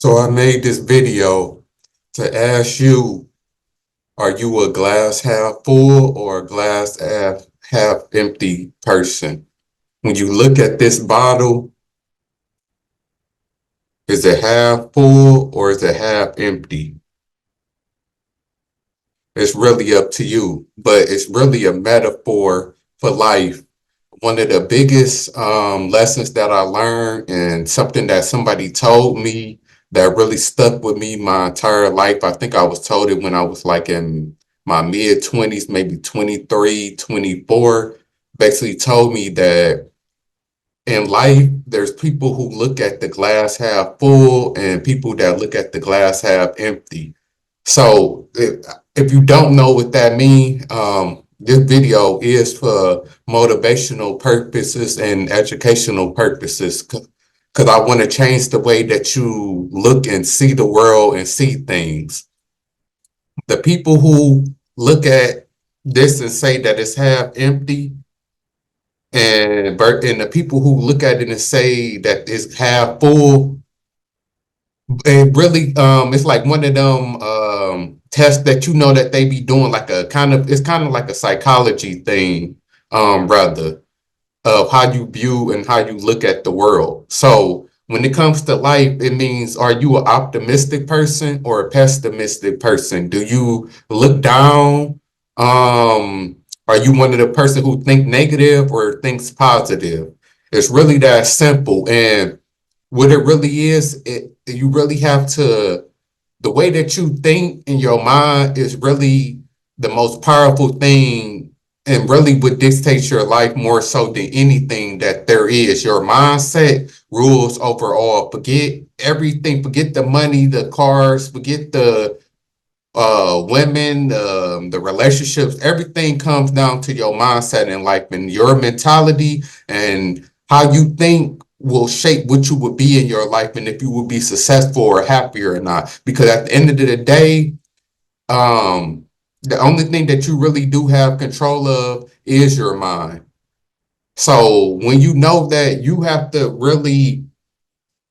So I made this video to ask you, are you a glass half full or a glass half empty person? When you look at this bottle, is it half full or is it half empty? It's really up to you, but it's really a metaphor for life. One of the biggest lessons that I learned, and something that somebody told me that really stuck with me my entire life. I think I was told it when I was like in my mid 20s, maybe 23, 24. Basically told me that in life, there's people who look at the glass half full and people that look at the glass half empty. So if you don't know what that means, this video is for motivational purposes and educational purposes because I want to change the way that you look and see the world and see things. The people who look at this and say that it's half empty, and the people who look at it and say that it's half full, it really it's like one of them tests that that they be doing, like a kind of, it's kind of like a psychology thing, rather, of how you view and how you look at the world. So when it comes to life, it means, are you an optimistic person or a pessimistic person? Do you look down? Are you one of the person who think negative or thinks positive? It's really that simple. And what it really is, you really have to, the way that you think in your mind is really the most powerful thing and really what dictates your life more so than anything that there is. Your mindset rules overall. Forget everything, forget the money, the cars, forget the women, the relationships. Everything comes down to your mindset in life, and your mentality and how you think will shape what you would be in your life and if you will be successful or happier or not. Because at the end of the day, the only thing that you really do have control of is your mind. So when you know that, you have to really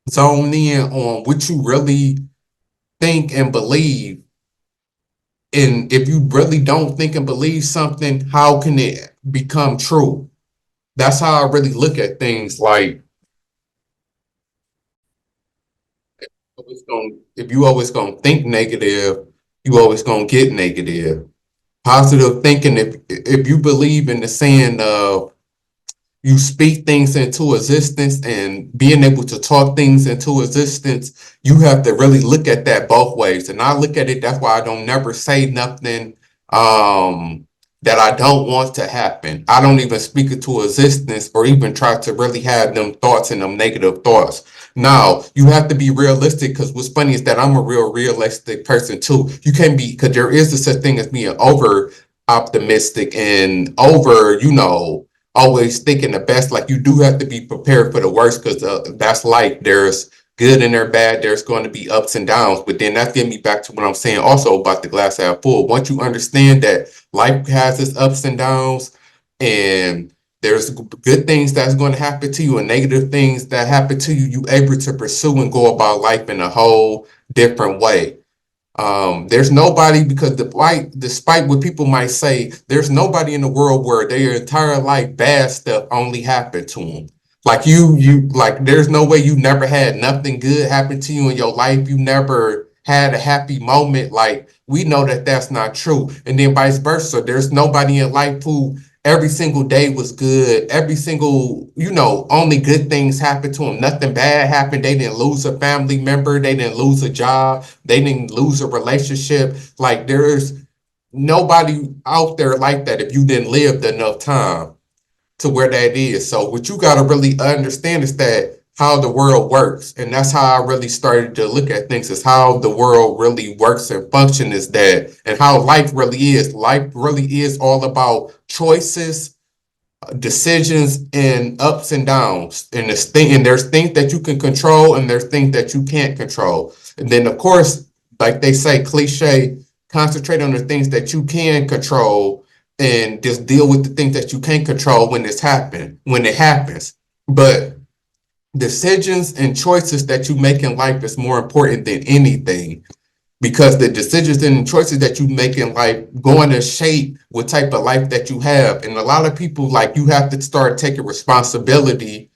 zone in on what you really think and believe. And if you really don't think and believe something, how can it become true? That's how I really look at things. Like, if you always gonna think negative, you always gonna get negative. Positive thinking, if you believe in the saying of you speak things into existence and being able to talk things into existence, you have to really look at that both ways. And I look at it, that's why I don't never say nothing that I don't want to happen. I don't even speak it to existence or even try to really have them thoughts and them negative thoughts. Now, you have to be realistic, because what's funny is that I'm a real realistic person too. You can't be, because there is a such thing as being over optimistic and over, always thinking the best. Like, you do have to be prepared for the worst, because that's life. There's good and there's bad. There's going to be ups and downs. But then that's getting me back to what I'm saying also about the glass half full. Once you understand that life has its ups and downs, and there's good things that's going to happen to you and negative things that happen to you, you able to pursue and go about life in a whole different way. There's nobody, because despite what people might say, there's nobody in the world where their entire life bad stuff only happened to them. Like, like, there's no way you never had nothing good happen to you in your life. You never had a happy moment. Like, we know that that's not true. And then vice versa. There's nobody in life who every single day was good. Every single, only good things happened to them. Nothing bad happened. They didn't lose a family member. They didn't lose a job. They didn't lose a relationship. Like, there's nobody out there like that if you didn't live enough time to where that is. So what you got to really understand is that how the world works. And that's how I really started to look at things, is how the world really works and function, is that, and how life really is. Life really is all about choices, decisions, and ups and downs. And there's things that you can control and there's things that you can't control. And then, of course, like they say, cliche, concentrate on the things that you can control and just deal with the things that you can't control when it happens. But decisions and choices that you make in life is more important than anything, because the decisions and choices that you make in life going to shape what type of life that you have. And a lot of people, like, you have to start taking responsibility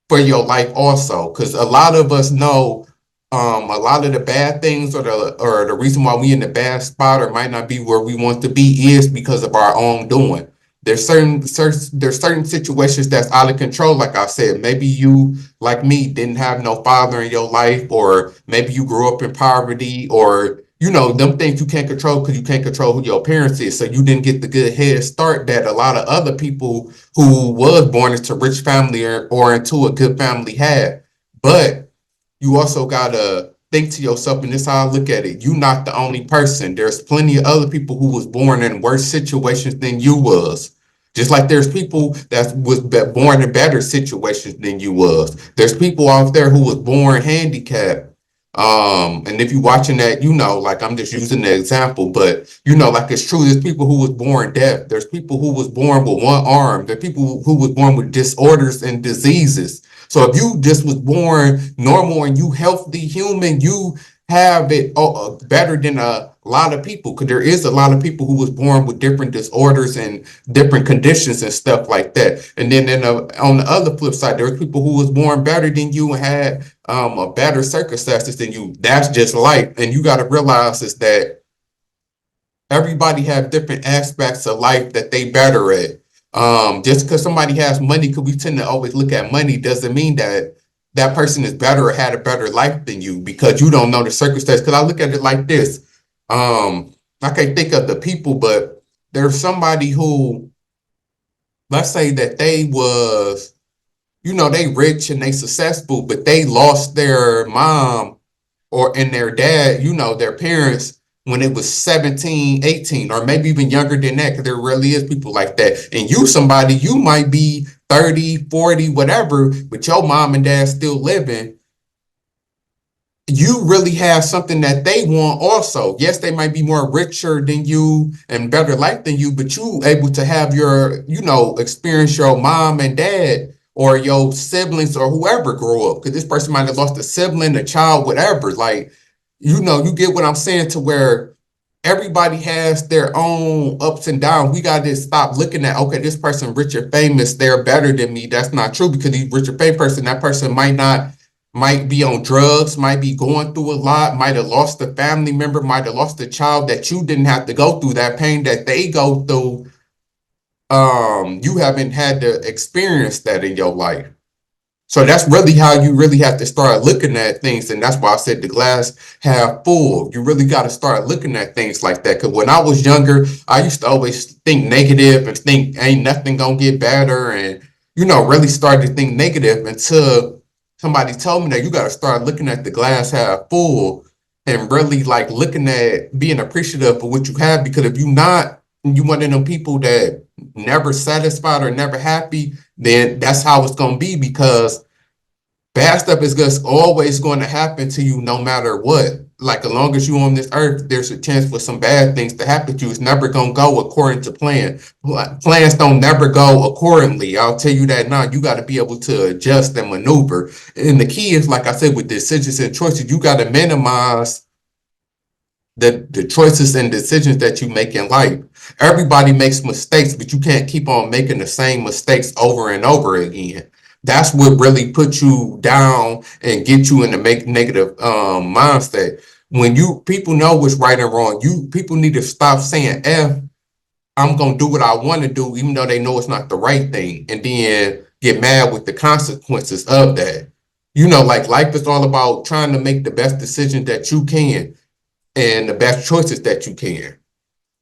for your life also, because a lot of us know a lot of the bad things, or the reason why we in the bad spot or might not be where we want to be is because of our own doing. There's certain situations that's out of control. Like I said, maybe you, like me, didn't have no father in your life, or maybe you grew up in poverty, or them things you can't control because you can't control who your parents is. So you didn't get the good head start that a lot of other people who was born into rich family, or into a good family had. But you also gotta think to yourself, and this is how I look at it. You're not the only person. There's plenty of other people who was born in worse situations than you was. Just like there's people that was born in better situations than you was. There's people out there who was born handicapped. And if you're watching that, like, I'm just using the example, but like, it's true. There's people who was born deaf. There's people who was born with one arm. There's people who was born with disorders and diseases. So if you just was born normal and you healthy human, you have it better than a lot of people, because there is a lot of people who was born with different disorders and different conditions and stuff like that. And then on the other flip side, there's people who was born better than you and had a better circumstances than you. That's just life. And you got to realize is that everybody have different aspects of life that they better at. Just because somebody has money, because we tend to always look at money, doesn't mean that that person is better or had a better life than you, because you don't know the circumstance. Because I look at it like this. I can't think of the people, but there's somebody who, let's say that they was, they rich and they successful, but they lost their mom and their dad, their parents, when it was 17, 18, or maybe even younger than that, because there really is people like that. And you might be 30, 40, whatever, but your mom and dad still living. You really have something that they want also. Yes, they might be more richer than you and better life than you, but you able to have your, experience your mom and dad or your siblings or whoever grow up. Because this person might have lost a sibling, a child, whatever. Like, you get what I'm saying, to where everybody has their own ups and downs. We got to stop looking at, okay, this person rich or famous, they're better than me. That's not true, because he's rich or famous person, that person might be on drugs, might be going through a lot, might have lost a family member, might have lost a child that you didn't have to go through that pain that they go through. You haven't had to experience that in your life. So that's really how you really have to start looking at things. And that's why I said the glass half full. You really got to start looking at things like that. Because when I was younger, I used to always think negative and think ain't nothing going to get better. And, really started to think negative until somebody told me that you got to start looking at the glass half full and really, like, looking at being appreciative for what you have. Because if you're not, you one of them people that never satisfied or never happy, then that's how it's going to be, because bad stuff is just always going to happen to you no matter what. Like, as long as you're on this earth, there's a chance for some bad things to happen to you. It's never going to go according to plan. Plans don't never go accordingly. I'll tell you that now. You got to be able to adjust and maneuver. And the key is, like I said, with decisions and choices, you got to minimize the choices and decisions that you make in life. Everybody makes mistakes, but you can't keep on making the same mistakes over and over again. That's what really puts you down and get you in the negative mindset. When people know what's right and wrong, people need to stop saying I'm gonna do what I want to do, even though they know it's not the right thing, and then get mad with the consequences of that. Like, life is all about trying to make the best decision that you can and the best choices that you can.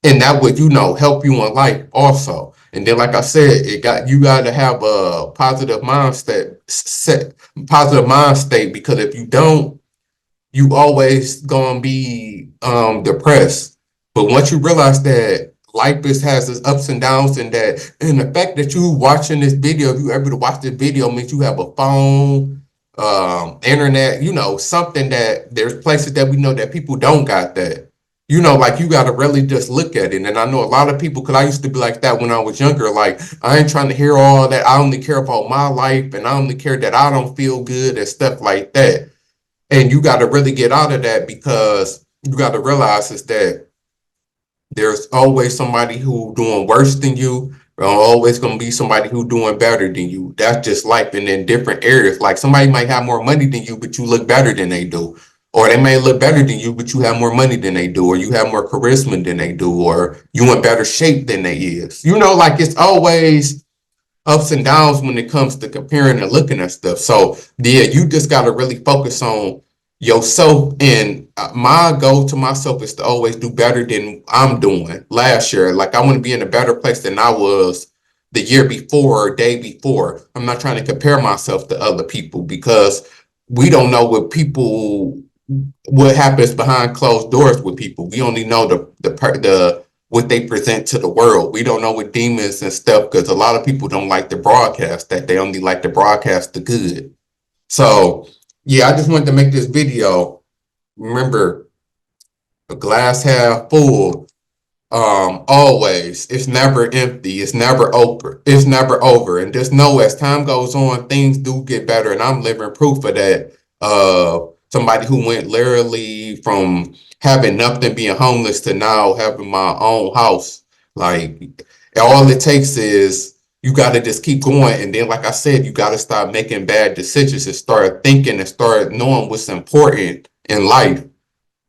And that would, help you in life also. And then, like I said, you got to have a positive positive mind state, because if you don't, you always gonna be depressed. But once you realize that life has its ups and downs, and the fact that you watching this video, if you able to watch this video, means you have a phone, internet, something that there's places that we know that people don't got that. You know, like you got to really just look at it. And I know a lot of people, because I used to be like that when I was younger. Like, I ain't trying to hear all that. I only care about my life and I only care that I don't feel good and stuff like that. And you got to really get out of that, because you got to realize is that there's always somebody who doing worse than you. There's always going to be somebody who doing better than you. That's just life. And in different areas, like somebody might have more money than you, but you look better than they do. Or they may look better than you, but you have more money than they do, or you have more charisma than they do, or you in better shape than they is. You know, like it's always ups and downs when it comes to comparing and looking at stuff. So yeah, you just got to really focus on yourself. And my goal to myself is to always do better than I'm doing last year. Like I want to be in a better place than I was the year before or day before. I'm not trying to compare myself to other people, because we don't know what happens behind closed doors with people. We only know the what they present to the world. We don't know what demons and stuff, because a lot of people don't like to broadcast that. They only like to broadcast the good. So yeah, I just wanted to make this video. Remember, a glass half full. Always, it's never empty. It's never over. And just know, as time goes on, things do get better. And I'm living proof of that. Somebody who went literally from having nothing, being homeless, to now having my own house. Like, all it takes is you got to just keep going. And then, like I said, you got to stop making bad decisions and start thinking and start knowing what's important in life.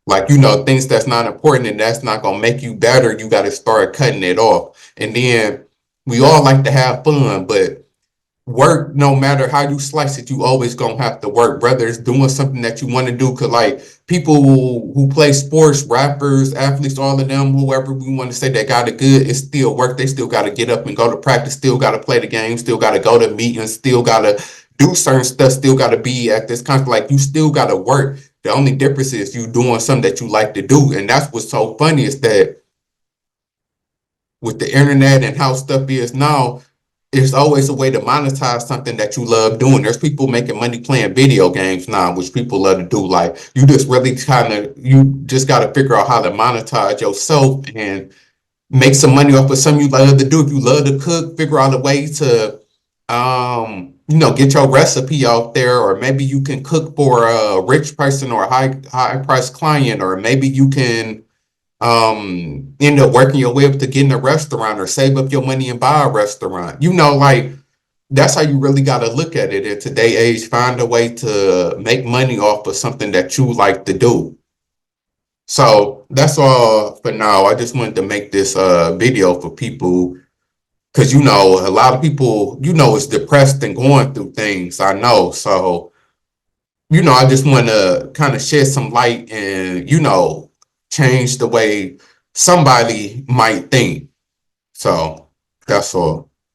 Like, you know, things that's not important and that's not going to make you better, you got to start cutting it off. And then we all like to have fun, but work, no matter how you slice it, you always going to have to work, whether it's doing something that you want to do. Because, like, people who play sports, rappers, athletes, all of them, whoever we want to say that got it good, it's still work. They still got to get up and go to practice, still got to play the game, still got to go to meetings, still got to do certain stuff, still got to be at this kind of, like, you still got to work. The only difference is you doing something that you like to do. And that's what's so funny, is that with the internet and how stuff is now, there's always a way to monetize something that you love doing. There's people making money playing video games now, which people love to do. Like, you just really you just got to figure out how to monetize yourself and make some money off of something you love to do. If you love to cook, figure out a way to get your recipe out there, or maybe you can cook for a rich person or a high price client, or maybe you can end up working your way up to getting a restaurant, or save up your money and buy a restaurant. Like, that's how you really got to look at it in today's age. Find a way to make money off of something that you like to do. So that's all for now. I just wanted to make this video for people, because a lot of people is depressed and going through things. I know. So I just want to kind of shed some light and change the way somebody might think. So that's all.